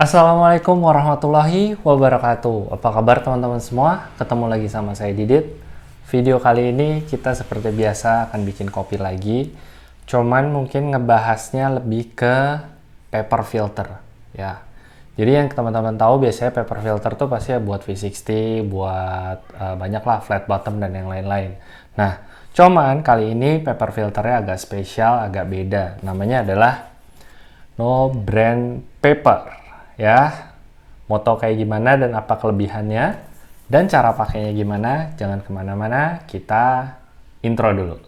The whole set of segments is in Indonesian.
Assalamualaikum warahmatullahi wabarakatuh. Apa kabar teman-teman semua? Ketemu lagi sama saya Didit. Video kali ini kita seperti biasa akan bikin kopi lagi. Cuman mungkin ngebahasnya lebih ke paper filter ya. Jadi yang teman-teman tahu biasanya paper filter tuh pasti ya buat V60, buat banyak lah flat bottom dan yang lain-lain. Nah, cuman kali ini paper filternya agak spesial, agak beda. Namanya adalah No Brand Paper. Ya, mau tahu kayak gimana dan apa kelebihannya dan cara pakainya gimana, jangan kemana-mana, kita intro dulu.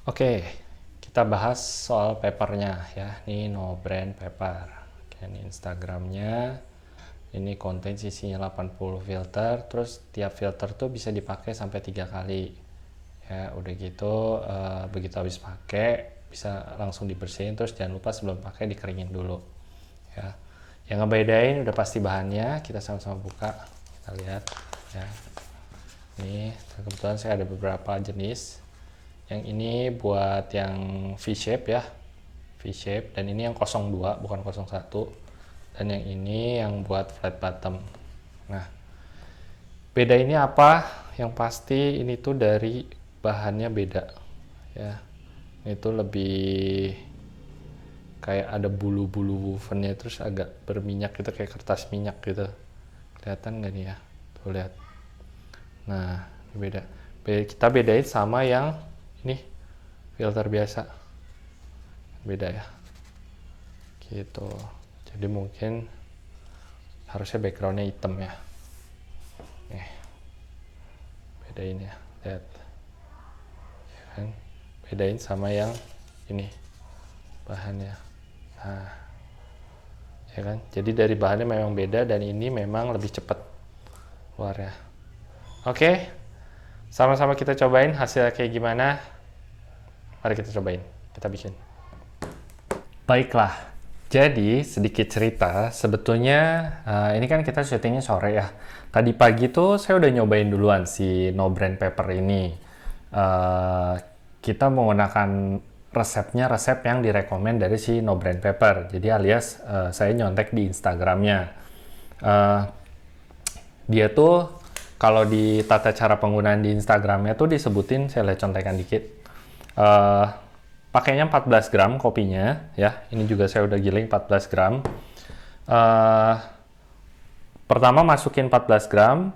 Oke, kita bahas soal papernya ya. Ini No Brand Paper. Oke, ini Instagramnya. Ini konten isinya 80 filter, terus tiap filter tuh bisa dipakai sampai 3 kali. Ya, udah gitu begitu habis pakai bisa langsung dibersihin, terus jangan lupa sebelum pakai dikeringin dulu. Ya. Yang ngebedain udah pasti bahannya, kita sama-sama buka. Kita lihat ya. Nih, kebetulan saya ada beberapa jenis. Yang ini buat yang V-shape ya. V-shape, dan ini yang 02 bukan 01. Dan yang ini yang buat flat bottom. Nah, beda ini apa? Yang pasti ini tuh dari bahannya beda ya. Ini tuh lebih kayak ada bulu-bulu wovennya, terus agak berminyak gitu, kayak kertas minyak gitu. Kelihatan nggak nih ya? Tuh lihat. Nah, beda. Kita bedain sama yang ini filter biasa. Beda ya. Gitu. Jadi mungkin harusnya backgroundnya hitam ya. Nih, bedain ya, lihat. Ya kan? Bedain sama yang ini bahannya. Nah, ya kan? Jadi dari bahannya memang beda dan ini memang lebih cepat keluarnya. Oke, sama-sama kita cobain hasilnya kayak gimana. Mari kita cobain, kita bikin. Baiklah. Jadi sedikit cerita, sebetulnya ini kan kita syutingnya sore ya. Tadi pagi tuh saya udah nyobain duluan si No Brand Paper ini. Kita menggunakan resep yang direkomend dari si No Brand Paper. Jadi alias saya nyontek di Instagramnya. Dia tuh kalau di tata cara penggunaan di Instagramnya tuh disebutin, saya lihat contekan dikit. Pakainya 14 gram kopinya ya. Ini juga saya udah giling 14 gram. Pertama masukin 14 gram,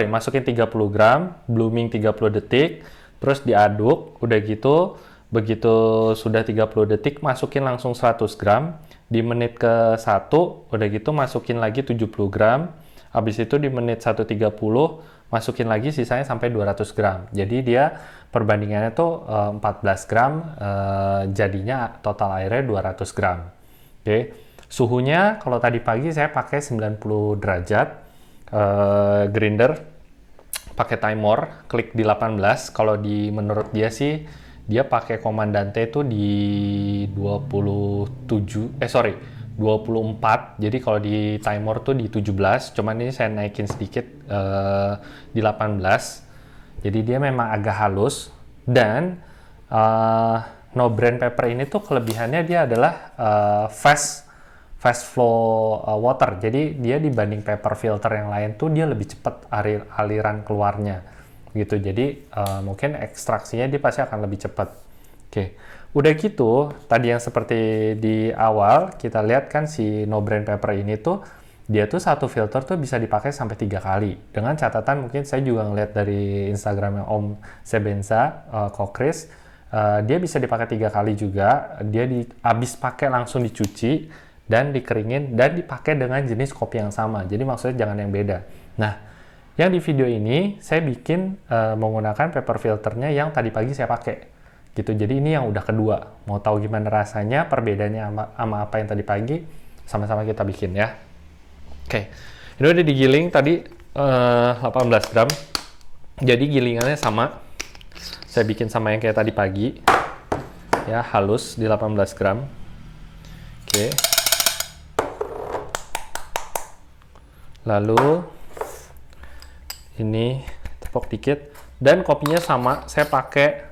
masukin 30 gram, blooming 30 detik, terus diaduk, udah gitu, begitu sudah 30 detik, masukin langsung 100 gram, di menit ke 1, udah gitu masukin lagi 70 gram, habis itu di menit 1.30, masukin lagi sisanya sampai 200 gram. Jadi dia perbandingannya tuh 14 gram, jadinya total airnya 200 gram. Oke. Suhunya kalau tadi pagi saya pakai 90 derajat, grinder, pakai timer, klik di 18. Kalau menurut dia sih, dia pakai komandante itu di 24. Jadi kalau di timer tuh di 17, cuman ini saya naikin sedikit di 18. Jadi dia memang agak halus, dan No Brand Paper ini tuh kelebihannya dia adalah fast flow water. Jadi dia dibanding paper filter yang lain tuh dia lebih cepat aliran keluarnya gitu. Jadi mungkin ekstraksinya dia pasti akan lebih cepat. Oke. Udah gitu, tadi yang seperti di awal kita lihat kan si No Brand Paper ini tuh dia tuh satu filter tuh bisa dipakai sampai 3 kali. Dengan catatan mungkin saya juga ngeliat dari Instagramnya Om Sebenza, Kokris, dia bisa dipakai 3 kali juga. Dia habis pakai langsung dicuci dan dikeringin dan dipakai dengan jenis kopi yang sama. Jadi maksudnya jangan yang beda. Nah, yang di video ini saya bikin menggunakan paper filternya yang tadi pagi saya pakai. Gitu. Jadi ini yang udah kedua. Mau tahu gimana rasanya, perbedaannya sama apa yang tadi pagi, sama-sama kita bikin ya. Oke, ini udah digiling tadi 18 gram. Jadi gilingannya sama. Saya bikin sama yang kayak tadi pagi. Ya, halus di 18 gram. Oke. Lalu ini tepok dikit, dan kopinya sama, saya pakai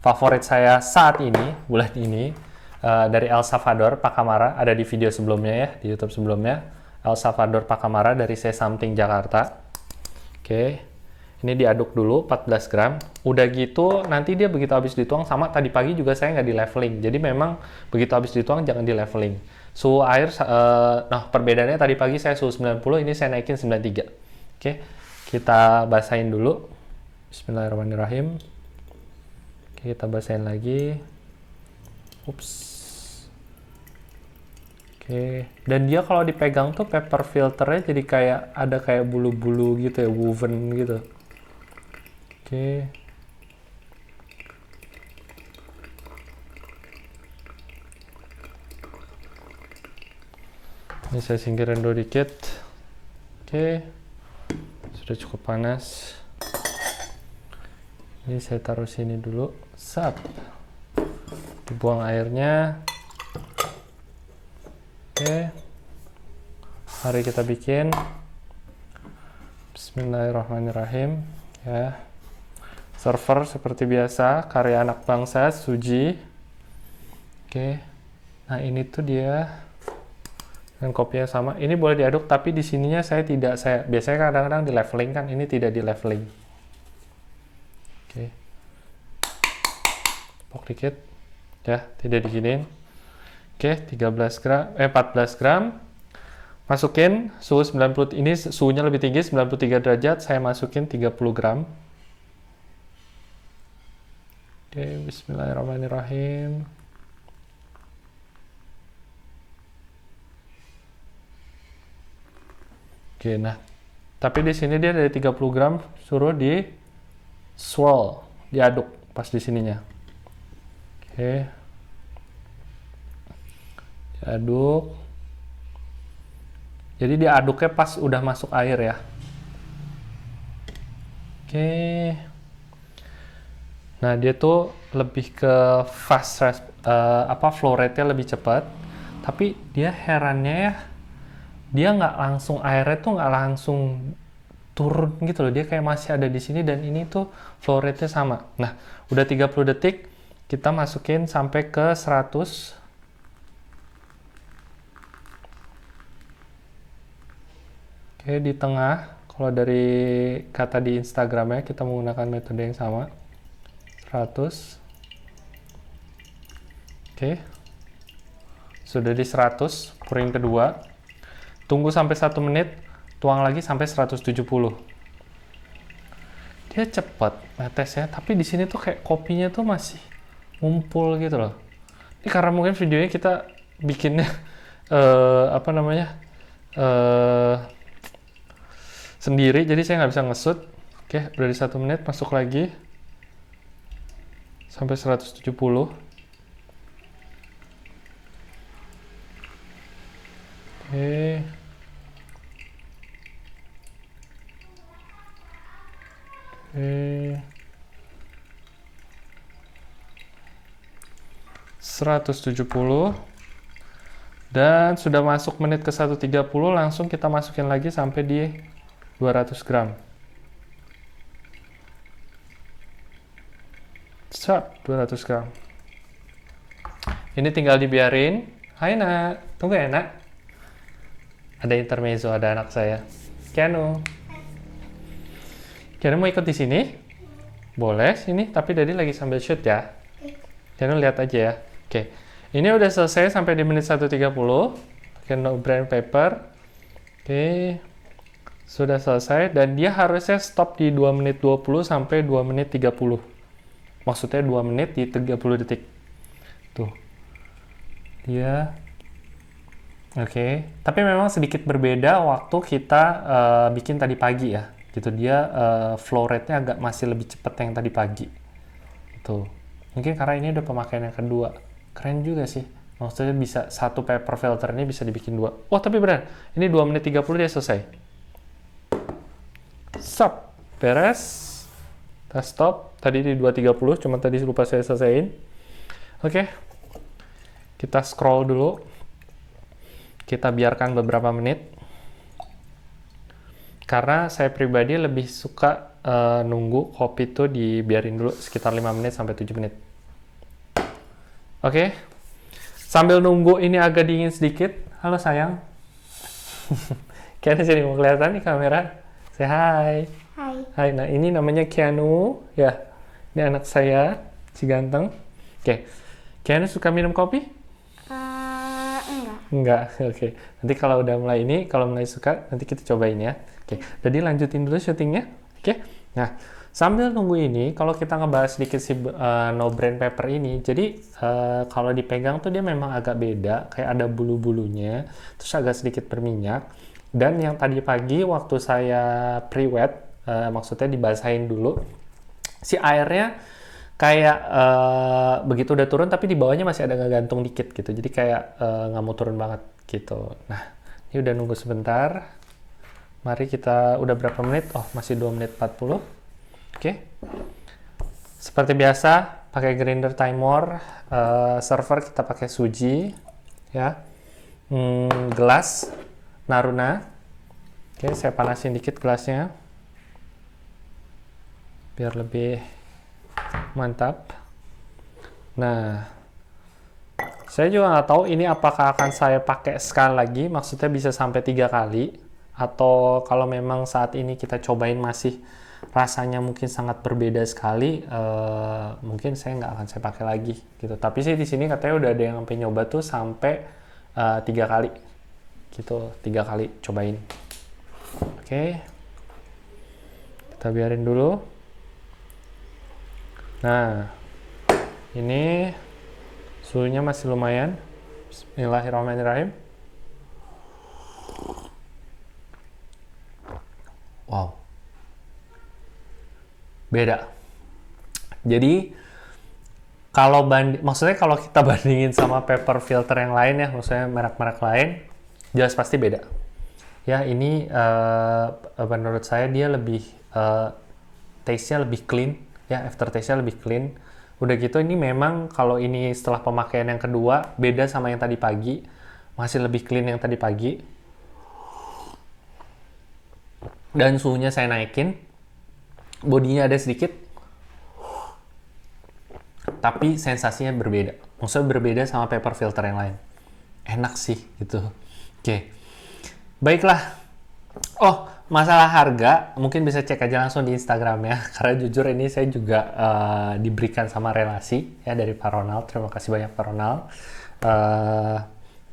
favorit saya saat ini, bulan ini, dari El Salvador Pacamara, ada di video sebelumnya ya, di YouTube sebelumnya, El Salvador Pacamara dari Say Something Jakarta. Oke, ini diaduk dulu 14 gram, udah gitu nanti dia begitu habis dituang, sama tadi pagi juga saya nggak di leveling, jadi memang begitu habis dituang jangan di leveling. Suhu air, nah perbedaannya tadi pagi saya suhu 90, ini saya naikin 93. Oke, kita basahin dulu. Bismillahirrahmanirrahim. Oke, kita basahin lagi. Ups. Oke, dan dia kalau dipegang tuh paper filternya jadi kayak ada kayak bulu-bulu gitu ya, woven gitu. Oke. Ini saya singkirin dulu dikit. Oke. Sudah cukup panas. Ini saya taruh sini dulu. Sap. Dibuang airnya. Oke, mari kita bikin. Bismillahirrahmanirrahim. Ya, server seperti biasa, karya anak bangsa, Suji. Oke, nah ini tuh dia, dan kopinya sama. Ini boleh diaduk, tapi di sininya saya tidak, saya biasanya kadang-kadang di leveling kan, ini tidak di leveling. Oke, pok dikit, ya, tidak diginiin. Oke, 14 gram. Masukin suhu 90, ini suhunya lebih tinggi, 93 derajat, saya masukin 30 gram. Oke, bismillahirrahmanirrahim. Oke, nah, tapi di sini dia dari 30 gram, suruh di swirl, diaduk pas di sininya. Oke. Aduk. Jadi diaduknya pas udah masuk air ya. Oke. Nah, dia tuh lebih ke fast flow rate-nya lebih cepat. Tapi dia herannya ya, dia nggak langsung, airnya tuh nggak langsung turun gitu loh. Dia kayak masih ada di sini, dan ini tuh flow rate-nya sama. Nah, udah 30 detik, kita masukin sampai ke 100. Oke, di tengah, kalau dari kata di Instagramnya, kita menggunakan metode yang sama. 100. Oke. Sudah di 100, pouring kedua. Tunggu sampai 1 menit, tuang lagi sampai 170. Dia cepat netesnya, tapi di sini tuh kayak kopinya tuh masih ngumpul gitu loh. Ini karena mungkin videonya kita bikinnya, sendiri, jadi saya nggak bisa ngesut. Oke, udah di 1 menit, masuk lagi sampai 170. Oke. Oke. 170. Dan sudah masuk menit ke 130, langsung kita masukin lagi sampai di 200 gram. Sap, 200 gram. Ini tinggal dibiarin. Hai nak, tunggu ya nak. Ada intermezzo, ada anak saya. Keanu. Keanu mau ikut di sini? Boleh sini, tapi Daddy lagi sambil shoot ya. Keanu lihat aja ya. Oke. Ini udah selesai sampai di menit 130. Pakai no brand paper. Oke. Sudah selesai, dan dia harusnya stop di 2 menit 20 sampai 2 menit 30. Maksudnya 2 menit di 30 detik. Tuh. Dia oke. Tapi memang sedikit berbeda waktu kita bikin tadi pagi ya. Gitu, dia flow rate-nya agak masih lebih cepat yang tadi pagi. Tuh. Mungkin karena ini udah pemakaian yang kedua. Keren juga sih. Maksudnya bisa satu paper filter ini bisa dibikin 2. Wah, tapi benar. Ini 2 menit 30 dia selesai. Sap, beres. Kita stop. Tadi di 2.30, cuma tadi lupa saya selesaiin. Oke. Kita scroll dulu. Kita biarkan beberapa menit. Karena saya pribadi lebih suka nunggu kopi itu dibiarin dulu sekitar 5 menit sampai 7 menit. Oke. Sambil nunggu ini agak dingin sedikit. Halo sayang. Kianu sini mau kelihatan nih kamera. Say hi. Hai. Hai. Nah, ini namanya Kianu ya. Ini anak saya, si ganteng. Oke. Kianu suka minum kopi? Enggak. Enggak. Oke. Nanti kalau udah mulai ini, kalau mulai suka, nanti kita cobain ya. Oke. Jadi lanjutin dulu syutingnya. Oke. Nah, sambil nunggu ini, kalau kita ngebahas sedikit si no brand pepper ini, jadi kalau dipegang tuh dia memang agak beda, kayak ada bulu-bulunya, terus agak sedikit berminyak. Dan yang tadi pagi waktu saya pre-wet, maksudnya dibasahin dulu, si airnya kayak begitu udah turun, tapi di bawahnya masih ada ngegantung dikit gitu, jadi kayak nggak mau turun banget gitu. Nah, ini udah nunggu sebentar. Mari kita, udah berapa menit? Oh, masih 2 menit 40. Oke. Seperti biasa, pakai grinder timer. Server kita pakai Suji. Ya. Gelas Naruna. Oke, saya panasin dikit gelasnya. Biar lebih mantap. Nah, saya juga nggak tahu ini apakah akan saya pakai sekali lagi. Maksudnya bisa sampai 3 kali. Atau kalau memang saat ini kita cobain masih rasanya mungkin sangat berbeda sekali, mungkin saya nggak akan saya pakai lagi gitu. Tapi sih di sini katanya udah ada yang sampai nyoba tuh sampai 3 kali gitu, 3 kali cobain. Oke, kita biarin dulu. Nah, ini suhunya masih lumayan. Bismillahirrahmanirrahim. Wow, beda. Jadi maksudnya kalau kita bandingin sama paper filter yang lain ya, maksudnya merek-merek lain, jelas pasti beda. Ya, ini menurut saya dia lebih taste-nya lebih clean, ya, aftertaste-nya lebih clean. Udah gitu ini memang kalau ini setelah pemakaian yang kedua beda sama yang tadi pagi, masih lebih clean yang tadi pagi. Dan suhunya saya naikin, bodinya ada sedikit, tapi sensasinya berbeda. Maksudnya berbeda sama paper filter yang lain. Enak sih gitu. Oke, baiklah. Oh, masalah harga mungkin bisa cek aja langsung di Instagram ya. Karena jujur ini saya juga diberikan sama relasi ya dari Pak Ronald. Terima kasih banyak Pak Ronald.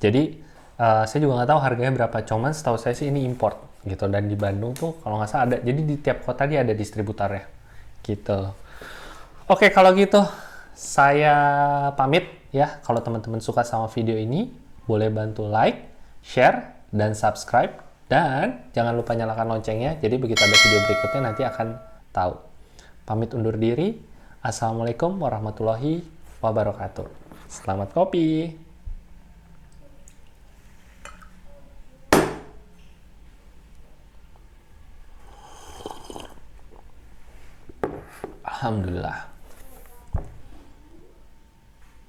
Jadi saya juga nggak tahu harganya berapa. Cuman setahu saya sih ini import gitu, dan di Bandung tuh kalau nggak salah ada, jadi di tiap kota dia ada distributornya gitu. Oke, kalau gitu saya pamit ya. Kalau teman-teman suka sama video ini, boleh bantu like, share, dan subscribe, dan jangan lupa nyalakan loncengnya, jadi begitu ada video berikutnya nanti akan tahu. Pamit undur diri. Assalamualaikum warahmatullahi wabarakatuh. Selamat kopi. Alhamdulillah.